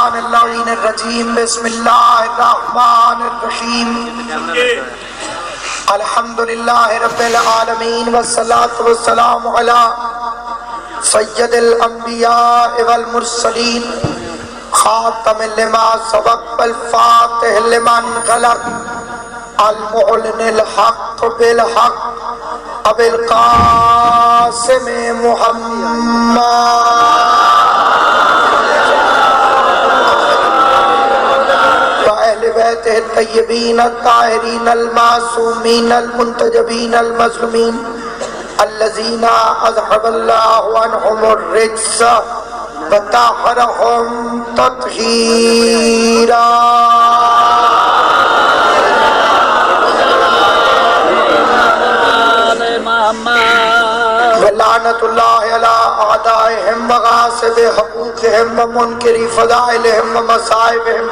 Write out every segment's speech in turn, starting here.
الشیطان اللعین الرجیم بسم اللہ الرحمن الرحیم الحمدللہ رب العالمین والصلاة والسلام علی سید الانبیاء والمرسلین خاتم لما سبق والفاتح لمن غلق المعلن الحق بالحق ابو القاسم محمد وأهل بيته الطيبين الطاهرين المعصومين المنتجبين المظلومين الذين أذهب الله عنهم الرجس وطهرهم تطهيرا ولعنت اللہ علی اعدائهم وغاصب حقوقهم ومنکر فضائلهم ومصائبهم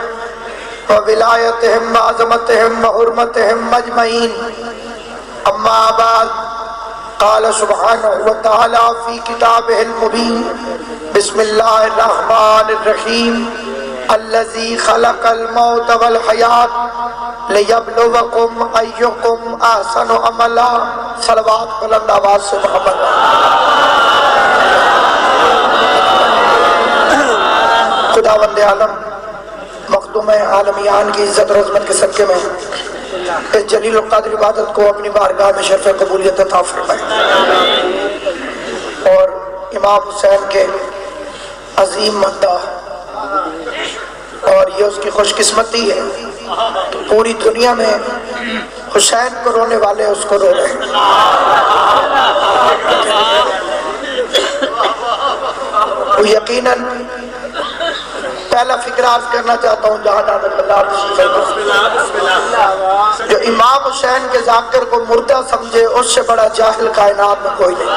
وولایتهم وعظمتهم وحرمتهم مجمعین اما بعد قال سبحانہ وتعالی فی کتابہ المبین بسم اللہ الرحمن الرحیم الذی خلق الموت والحیات لیبلوکم ایکم احسن عملا صلوات بلند آواز سے محمد خداوند عالم مخدوم عالمیان کی عزت اور عظمت کے صدقے میں اس جلیل القدر عبادت کو اپنی بارگاہ میں شرف قبولیت عطا فرمائے اور امام حسین کے عظیم مداح اور یہ اس کی خوش قسمتی ہے کہ پوری دنیا میں حسین کو رونے والے اس کو رو رہے ہیں تو یقیناً پہلا فکر عرض کرنا چاہتا ہوں جہاں جو امام حسین کے ذاکر کو مردہ سمجھے اس سے بڑا جاہل کائنات میں کوئی نہیں۔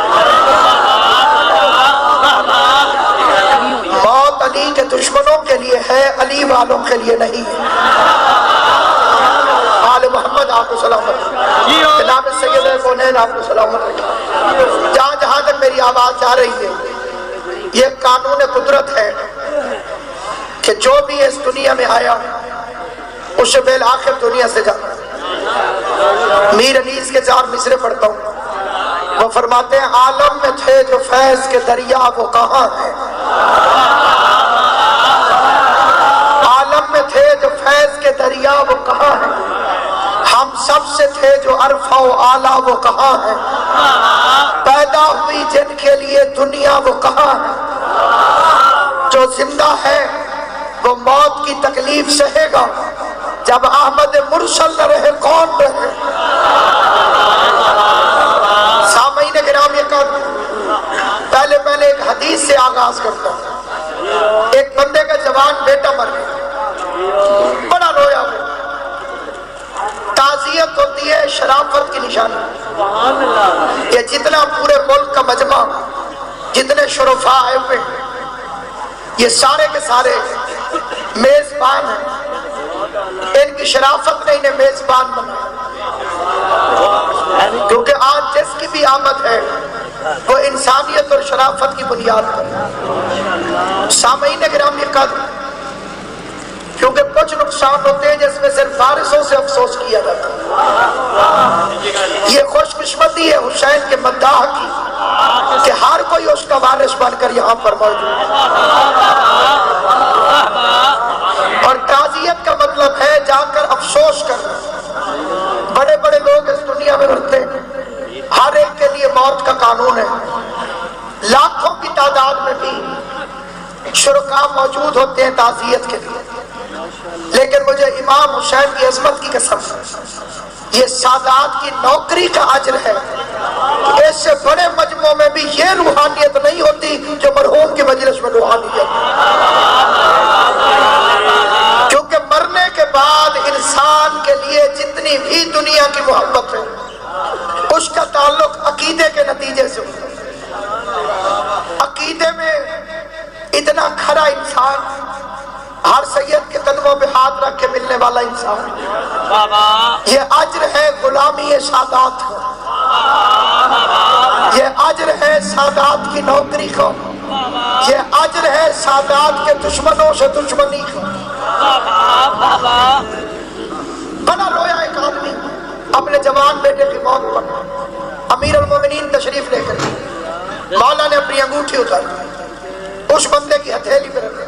موت علی کے دشمنوں کے لیے ہے، علی والوں کے لیے نہیں ہے۔ آل محمد آپ کو سلامت جناب سید کونین آپ کو سلامت جہاں جہاں تک میری آواز جا رہی ہے، یہ قانون قدرت ہے کہ جو بھی اس دنیا میں آیا اس سے بالآخر دنیا سے جانا۔ میر انیس کے 4 مصرے پڑھتا ہوں، وہ فرماتے ہیں عالم میں تھے جو فیض کے دریا وہ کہاں ہیں، عالم میں تھے جو فیض کے دریا وہ کہاں ہیں، ہم سب سے تھے جو عرفہ و اعلیٰ وہ کہاں ہیں، پیدا ہوئی جن کے لیے دنیا وہ کہاں ہے، جو زندہ ہے وہ موت کی تکلیف سہے گا، جب احمد مرسل نہ رہے کون رہے۔ سامعین کرام یہ پہلے ایک حدیث سے آغاز کرتا ہوں۔ ایک بندے کا جوان بیٹا مر گیا، بڑا رویا وہ، تعزیت ہوتی ہے شرافت کی نشانی۔ یہ جتنا پورے ملک کا مجمع، جتنے شرفاء آئے ہوئے، یہ سارے کے سارے میزبان ہیں، ان کی شرافت نے انہیں میزبان بنایا، کیونکہ آج جس کی بھی آمد ہے وہ انسانیت اور شرافت کی بنیاد پر۔ سامعین گرامی قدر، کیونکہ کچھ نقصان ہوتے ہیں جس میں صرف وارثوں سے افسوس کیا جاتا ہے۔ یہ خوش قسمتی ہے حسین کے مداح کی کہ ہر کوئی اس کا وارث بن کر یہاں پر موجود ہے، اور تعزیت کا مطلب ہے جا کر افسوس کرنا۔ بڑے بڑے لوگ اس دنیا میں مرتے ہیں، ہر ایک کے لیے موت کا قانون ہے، لاکھوں کی تعداد میں بھی شرکاء موجود ہوتے ہیں تعزیت کے لیے، لیکن مجھے امام حسین کی عظمت کی قسم، یہ سادات کی نوکری کا اجر ہے، اس سے بڑے مجموع میں بھی یہ روحانیت نہیں ہوتی جو مرحوم کی مجلس میں روحانیت، کیونکہ مرنے کے بعد انسان کے لیے جتنی بھی دنیا کی محبت ہے اس کا تعلق عقیدے کے نتیجے سے ہوتا ہے۔ عقیدے میں اتنا کھرا انسان، ہر سید کے قدموں پہ ہاتھ رکھ کے ملنے والا انسان، یہ اجر ہے غلامی سادات کا، یہ اجر ہے سادات کی نوکری کا، یہ اجر ہے سادات کے دشمنوں سے دشمنی کا۔ بنا رویا ایک آدمی اپنے جوان بیٹے کی موت پر، امیر المومنین تشریف لے کر مولا نے اپنی انگوٹھی اتاری، اس بندے کی ہتھیلی پہ رکھی،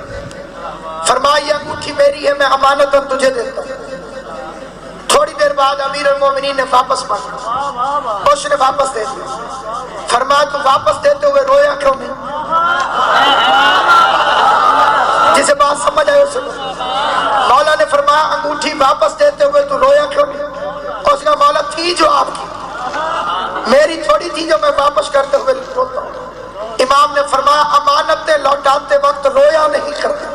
فرمایا یہ انگوٹھی میری ہے، میں امانتاً تجھے دیتا ہوں۔ تھوڑی دیر بعد امیر المومنین نے واپس مانگا، اس نے واپس دے دیا۔ فرمایا تو واپس دیتے ہوئے رویا کیوں نہیں؟ جسے بات سمجھ آئے اسے مولا نے فرمایا انگوٹھی واپس دیتے ہوئے تو رویا کیوں نہیں؟ اس کا مولا تھی جو آپ کی، میری تھوڑی تھی جو میں واپس کرتے ہوئے روتا ہوں۔ امام نے فرمایا امانتیں لوٹاتے وقت رویا نہیں کرتے،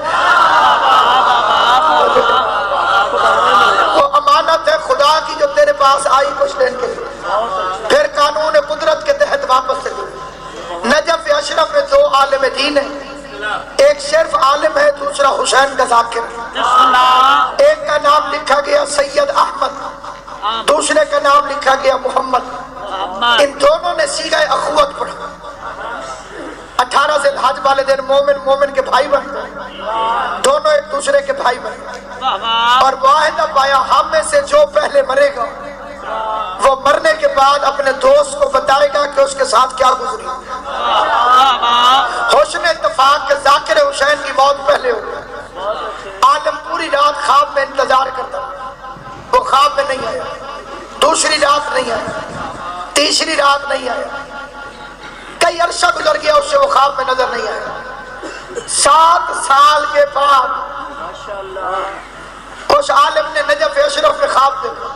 وہ امانت ہے خدا کی جو تیرے پاس آئی کچھ دن کے لیے، پھر قانون قدرت کے تحت واپس سے لی۔ نجف اشرف میں دو عالم دین ہیں، ایک صرف عالم ہے، دوسرا حسین کا ذاکر۔ ایک کا نام لکھا گیا سید احمد، دوسرے کا نام لکھا گیا محمد۔ ان دونوں نے سیغہ اخوت پڑھا۔ 18 ذی الحج والے دن مومن مومن کے بھائی بنتے ہیں، دونوں ایک دوسرے کے بھائی بنتے، اور معاہدہ پایا ہم میں سے جو پہلے مرے گا وہ مرنے کے بعد اپنے دوست کو بتائے گا کہ اس کے ساتھ کیا گزری۔ حسن اتفاق کے ذاکر حسین کی موت پہلے ہو گئی۔ عالم پوری رات خواب میں انتظار کرتا، وہ خواب میں نہیں آیا، دوسری رات نہیں آیا، تیسری رات نہیں آیا، کئی عرصہ گزر گیا، اس سے وہ خواب میں نظر نہیں آیا۔ 7 سال کے بعد اس عالم نے نجف اشرف میں خواب دیکھا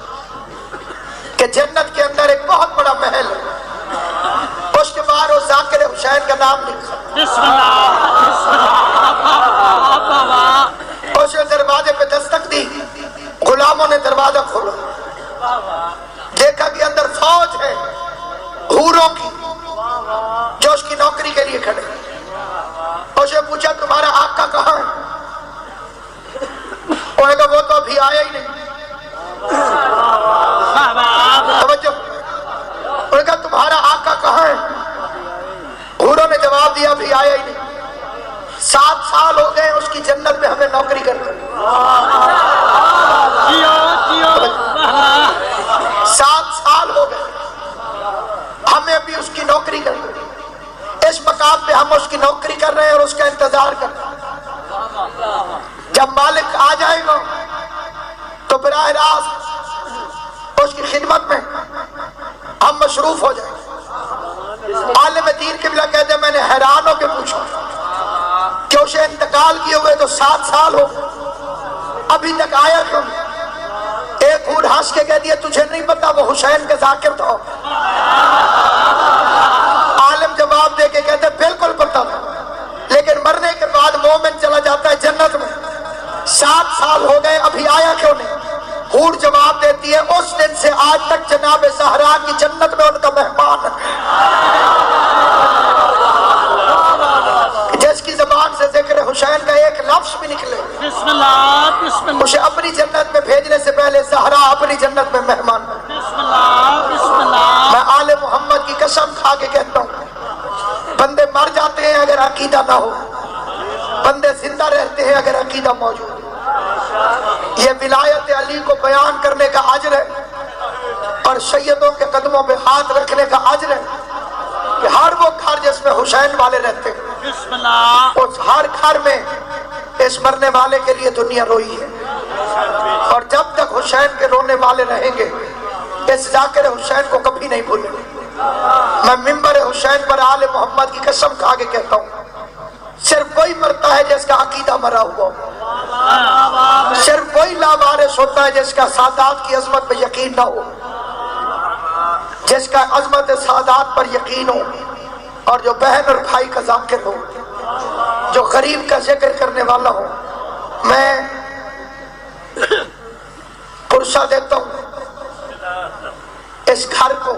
کہ جنت کے اندر ایک بہت بڑا محل ہے، اس کے بعد اس ذاکر حسین کا نام لکھا۔ اس نے دروازے پہ دستک دی، غلاموں نے دروازہ کھولا، دیکھا کہ اندر فوج ہے حوروں کی جو اس کی نوکری کے لیے کھڑے۔ اس نے پوچھا تمہارا آقا کہاں ہے؟ انہوں نے کہا وہ تو ابھی آیا ہی نہیں۔ توجہ، انہوں نے کہا تمہارا آقا کہاں ہے؟ حوروں نے جواب دیا ابھی آیا ہی نہیں، 7 سال ہو گئے اس کی جنت میں ہمیں نوکری کرتے، 7 سال ہو گئے ہمیں ابھی اس کی نوکری کرتے، اس مقام پہ ہم اس کی نوکری کر رہے ہیں اور اس کا انتظار کر رہے ہیں۔ جب مالک آ جائے گا تو براہ راست اس کی خدمت میں ہم مصروف ہو جائیں گے۔ عالم دین قبلہ کہتے ہیں میں نے حیران ہو کے پوچھا کہ اسے انتقال کیے ہوئے تو 7 سال ہو ابھی تک آیا کیوں؟ ایک حور ہنس کے کہہ دیا تجھے نہیں پتا وہ حسین کے ذاکر تھا۔ عالم جواب دے کے کہتے بالکل پتا تھا، لیکن مرنے کے بعد مومن چلا جاتا ہے جنت میں، 7 سال ہو گئے ابھی آیا کیوں نہیں؟ حور جواب دیتی ہے اس دن سے آج تک جناب زہرا کی جنت میں ان کا مہمان ہے، جس کی زبان سے ذکر حسین کا ایک لفظ بھی نکلے بسم اللہ اسے اپنی جنت میں بھیجنے سے پہلے زہرا اپنی جنت میں مہمان ہے۔ میں آل محمد کی قسم کھا کے کہتا ہوں بندے مر جاتے ہیں اگر عقیدہ نہ ہو، بندے زندہ رہتے ہیں اگر عقیدہ موجود ہے۔ یہ ولایت علی کو بیان کرنے کا اجر ہے اور سیدوں کے قدموں پہ ہاتھ رکھنے کا اجر ہے کہ ہر وہ گھر جس میں حسین والے رہتے ہیں اس ہر گھر میں اس مرنے والے کے لیے دنیا روئی ہے، اور جب تک حسین کے رونے والے رہیں گے اس ذاکر حسین کو کبھی نہیں بھولیں گے۔ میں ممبر حسین پر آل محمد کی قسم کھا کے کہتا ہوں صرف وہی مرتا ہے جس کا عقیدہ مرا ہوا ہو، صرف وہی لاوارث ہوتا ہے جس کا سادات کی عظمت پہ یقین نہ ہو، جس کا عظمت سادات پر یقین ہو، اور جو بہن اور بھائی کا ذاکر ہو، جو غریب کا ذکر کرنے والا ہو۔ میں پرسہ دیتا ہوں اس گھر کو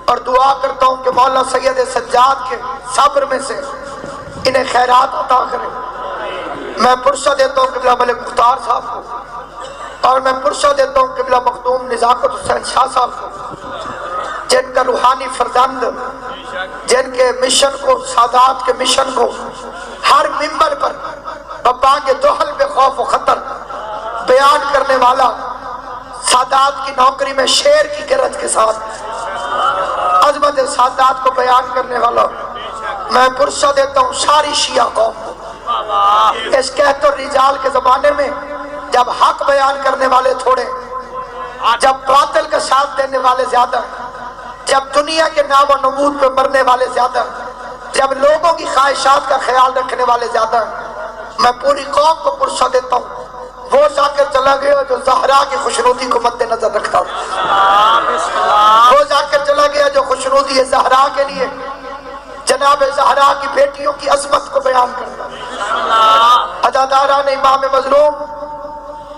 اور دعا کرتا ہوں کہ مولا سید سجاد کے صبر میں سے انہیں خیرات عطا کرے۔ میں پرسہ دیتا ہوں قبلہ ملک مختار صاحب کو، اور میں پرسہ دیتا ہوں قبلہ مخدوم نزاکت حسین شاہ صاحب کو، جن کا روحانی فرزند جن کے مشن کو، سادات کے مشن کو ہر منبر پر بابا کے دوحل میں خوف و خطر بیان کرنے والا، سادات کی نوکری میں شیر کی گرج کے ساتھ عظمت سادات کو بیان کرنے والا، میں پرسہ دیتا ہوں ساری شیعہ قوم کو۔ اس کہت الرجال کے زمانے میں جب حق بیان کرنے والے تھوڑے، جب باطل کا ساتھ دینے والے زیادہ، جب دنیا کے نام و نمود پہ مرنے والے زیادہ، جب لوگوں کی خواہشات کا خیال رکھنے والے زیادہ، میں پوری قوم کو پرسہ دیتا ہوں وہ جا کر چلا گیا جو زہرا کی خوشنودی کو مد نظر رکھتا ہوں، وہ جا کر چلا گیا جو خوشنودی زہرا کے لیے جناب زہرا کی بیٹیوں کی عظمت کو بیان کرتا۔ عزاداران امام مظلوم،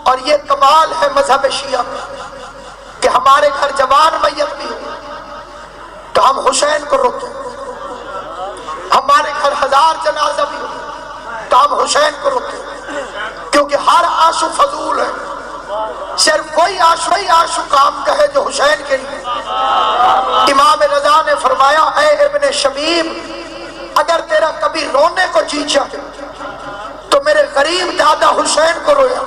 اور یہ کمال ہے مذہب شیعہ کہ ہمارے گھر جوان میت بھی ہو تو ہم حسین کو روتے ہیں، ہمارے گھر 1000 جنازہ بھی ہو تو ہم حسین کو روتے ہیں، کیونکہ ہر آنسو فضول ہے، صرف کوئی آنسو کام کا ہے جو حسین کے لیے۔ امام رضا نے فرمایا اے ابن شبیب، اگر تیرا کبھی رونے کو جی چاہے تو میرے غریب دادا حسین کو رویا۔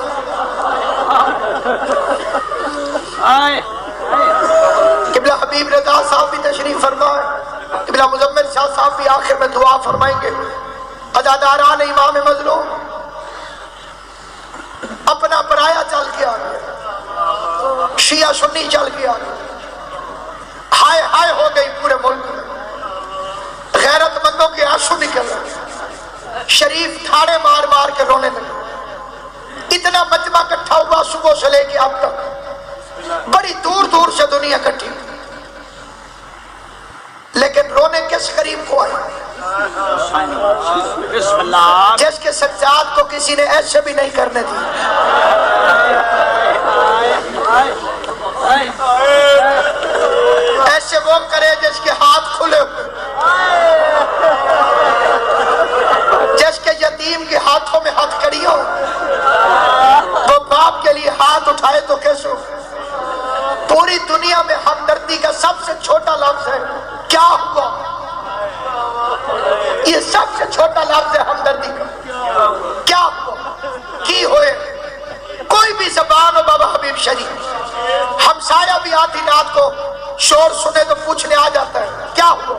قبلہ حبیب رضا صاحب بھی تشریف فرمائے، قبلہ مزمل شاہ صاحب بھی آخر میں دعا فرمائیں گے۔ عزاداران امام مظلوم، اپنا پرایا چل گیا، شیعہ سنی چل گیا، ہائے ہائے ہو گئی پورے ملک میں، غیرت مندوں کے آنسو نکل رہے، شریف تھاڑے مار مار کے رونے لگے، اتنا مجمع کٹھا ہوا صبح سے لے کے اب تک، بڑی دور دور سے دنیا کٹھی، لیکن رونے کس قریب کو آئے؟ جس کے سجاد کو کسی نے ایسے بھی نہیں کرنے دی، ایسے وہ کرے جس کے ہاتھ کھلے ہوئے، جس کے یتیم کے ہاتھوں میں ہاتھ کڑی ہو، وہ باپ کے لیے ہاتھ اٹھائے تو کیسے ہو؟ پوری دنیا میں ہمدردی کا سب سے چھوٹا لفظ ہے کیا ہوا، یہ سب سے چھوٹا لفظ ہے ہمدردی کا، کیا ہوا، کی ہوئے۔ کوئی بھی زبان ہو بابا حبیب شریف، ہمسایہ بھی آدھی رات کو شور سنے تو پوچھنے آ جاتا ہے کیا ہوا،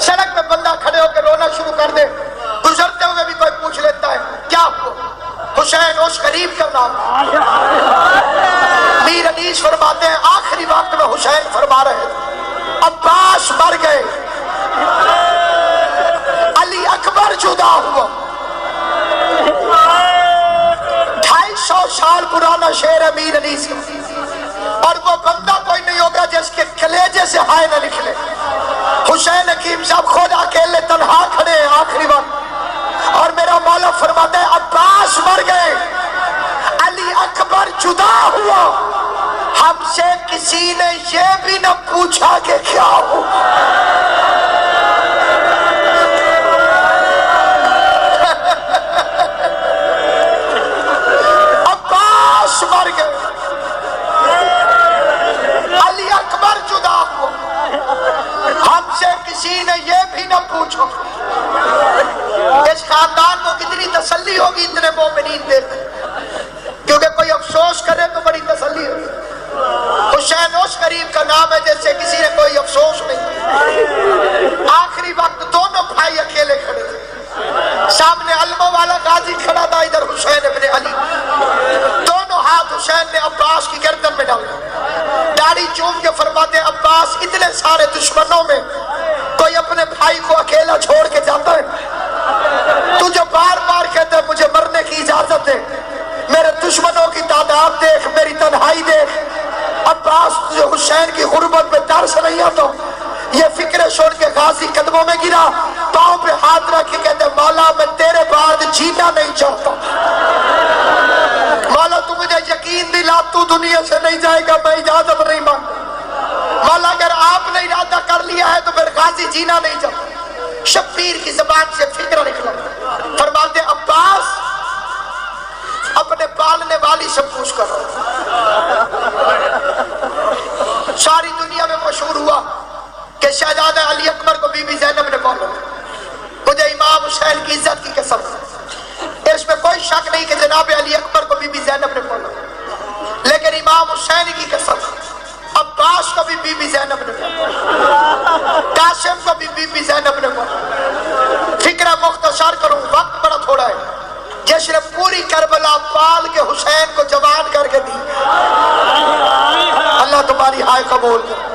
سڑک میں بندہ کھڑے ہو کے رونا شروع کر دے، گزرتے ہوئے بھی کوئی پوچھ لیتا ہے کیا ہوا، حسین اس غریب کا نام۔ میر انیس فرماتے ہیں آخری وقت میں حسین فرما رہے عباس مر گئے، علی اکبر جدا ہوا۔ 250 سال پرانا شعر ہے میر انیس کا، اور وہ بندہ کوئی نہیں ہوگا جس کے کلیجے سے ہائے نہ لکھ لے۔ حسین حکیم صاحب خود اکیلے تنہا کھڑے ہیں آخری وقت، اور میرا مولا فرماتا ہے عباس مر گئے، علی اکبر جدا ہوا، ہم سے کسی نے یہ بھی نہ پوچھا کہ کیا ہو۔ عباس مر گئے، علی اکبر جدا ہوا، ہم سے کسی نے یہ بھی نہ پوچھا۔ اس خاندان کو کتنی تسلی ہوگی اتنے مومنین دیکھ، کیونکہ کوئی افسوس کرے تو بڑی تسلی ہوگی۔ حسین اس غریب کا نام ہے جیسے کسی نے کوئی افسوس نہیں۔ آخری وقت دونوں بھائی اکیلے کھڑے تھے، سامنے علموں والا غازی کھڑا تھا، ادھر حسین ابن علی، دونوں ہاتھ حسین نے عباس کی گردن میں ڈالے، داڑھی چوم کے فرماتے عباس اتنے سارے دشمنوں میں کوئی اپنے بھائی کو اکیلا چھوڑ کے جاتا ہے؟ تو جو بار بار کہتا ہے مجھے مرنے کی اجازت ہے، میرے دشمنوں کی تعداد دیکھ، میری تنہائی دیکھ۔ عباس تجھے حسین کی غربت میں ترس نہیں آتا؟ یہ فکر سن کے غازی قدموں میں گرا، پاؤں پہ ہاتھ رکھ کے کہتے مولا میں تیرے بعد جینا نہیں چاہتا، مولا تو مجھے یقین دلا تو دنیا سے نہیں جائے گا، میں اجازت نہیں مانگتا، مولا اگر آپ نے ارادہ کر لیا ہے تو پھر غازی جینا نہیں چاہتا۔ شبیر کی زبان سے فکر نکلا، فرماتے عباس اپنے پالنے والی سے پوچھ کر، ساری دنیا میں مشہور ہوا کہ شہزادہ علی اکبر کو بی بی زینب نے بولا مجھے امام حسین کی عزت کی قسم اس میں کوئی شک نہیں کہ جناب علی اکبر کو بی بی زینب نے بولا، لیکن امام حسین کی قسم عباس کو بھی بی بی زینب نے بولا، قاسم کو بھی بی بی زینب نے بولا۔ فکرہ مختصر کروں، وقت بڑا تھوڑا ہے، جس نے پوری کربلا پال کے حسین کو جوان کر کے دی، اللہ تمہاری ہائے قبول کر۔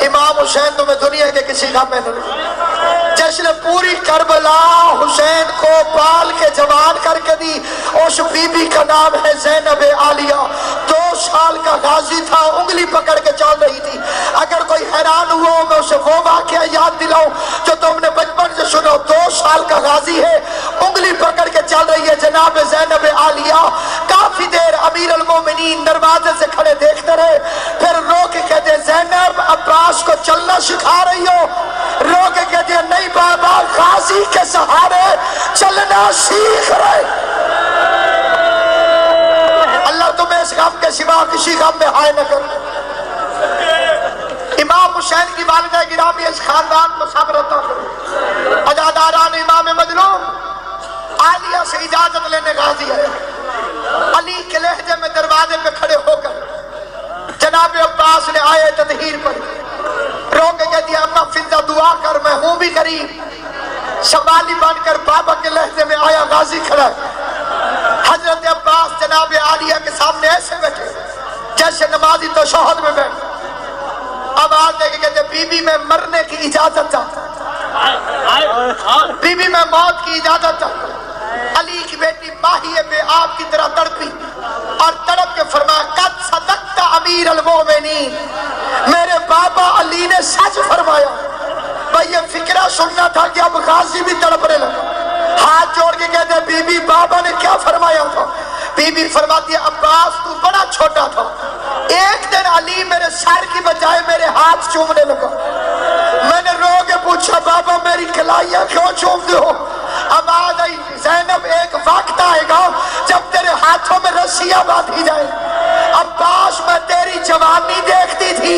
امام حسین تمہیں دنیا کے کسی کا میں نہیں، جس نے پوری کربلا حسین کو پال کے جوان کر کے دی، اس بی بی کا نام ہے زینب عالیہ۔ 2 سال کا غازی تھا، انگلی پکڑ کے چل رہی تھی۔ اگر کوئی حیران ہوا میں اسے وہ واقعہ یاد دلاؤں جو تم نے بچپن سے سنو، 2 سال کا غازی ہے، انگلی پکڑ کے چل رہی ہے جناب زینب عالیہ۔ کافی دیر امیر المومنین دروازے سے کھڑے دیکھتے رہے، پھر رو کے کہتے زینب عباس کو چلنا سکھا رہی ہو؟ رو کے کہتے ہیں نہیں بابا، غازی کے سہارے چلنا سیکھ رہے۔ اللہ تمہیں اس غم کے سوا کسی غم میں ہائے نہ کر۔ امام حسین کی والدہ گرامی اس خاندان کو صبر عطا کرے۔ عزاداران امام مظلوم عالیہ سے اجازت لینے غازی آئے، علی کے لہجے میں دروازے پہ کھڑے ہو کر جناب عباس نے آئے تطہیر پڑھی، رو کے کہہ دیا اما فضہ دعا کر، میں ہوں بھی غریب۔ شمالی بن کر بابا کے لہجے میں آیا، غازی کھڑا ہے۔ حضرت عباس جناب عالیہ کے سامنے ایسے بیٹھے جیسے نمازی تشہد میں بیٹھے، آواز دے کے کہتے بی بی میں مرنے کی اجازت چاہتا ہوں، بی بی میں موت کی اجازت چاہتا ہوں۔ علی کی بیٹی ماہیے بے آب کی طرح تڑپی اور تڑپ کے فرمایا قد صدقت امیر المومنین، میرے بابا علی نے سچ فرمایا۔ بھئی یہ فکرہ سننا تھا کہ اب غازی بھی تڑپنے لگا۔ ہاتھ جوڑ کے کہتے ہیں بی بی بابا نے کیا فرمایا تھا؟ بی بی فرماتی ہے عباس تو بڑا چھوٹا تھا، ایک دن علی میرے سر کی بجائے میرے ہاتھ چومنے لگا، میں نے رو کے پوچھا بابا میری کلائیاں کیوں چومتے ہو؟ آواز آئی زینب ایک وقت آئے گا جب تیرے ہاتھوں میں رسیاں باندھی جائیں۔ عباس میں تیری جوانی دیکھتی تھی،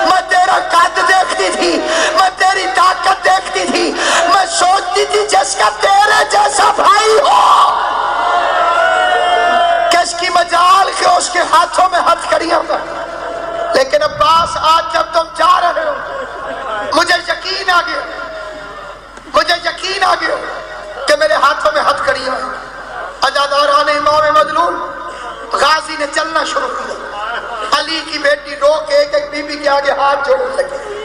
میں تیرا قد دیکھتی تھی، میں تیری طاقت دیکھتی تھی، میں سوچتی تھی جس کا تیرے جیسا بھائی ہو کس کی مجال کہ اس کے ہاتھوں میں ہتھ کڑیاں کر۔ لیکن عباس آج جب تم جا رہے ہو مجھے یقین آ گیا، مجھے یقین آ گیا کہ میرے ہاتھوں میں ہتھ کڑیاں ہیں۔ عزاداران امام مظلوم غازی نے چلنا شروع کیا، علی کی بیٹی رو کے ایک ایک بی بی کے آگے ہاتھ جوڑنے لگی۔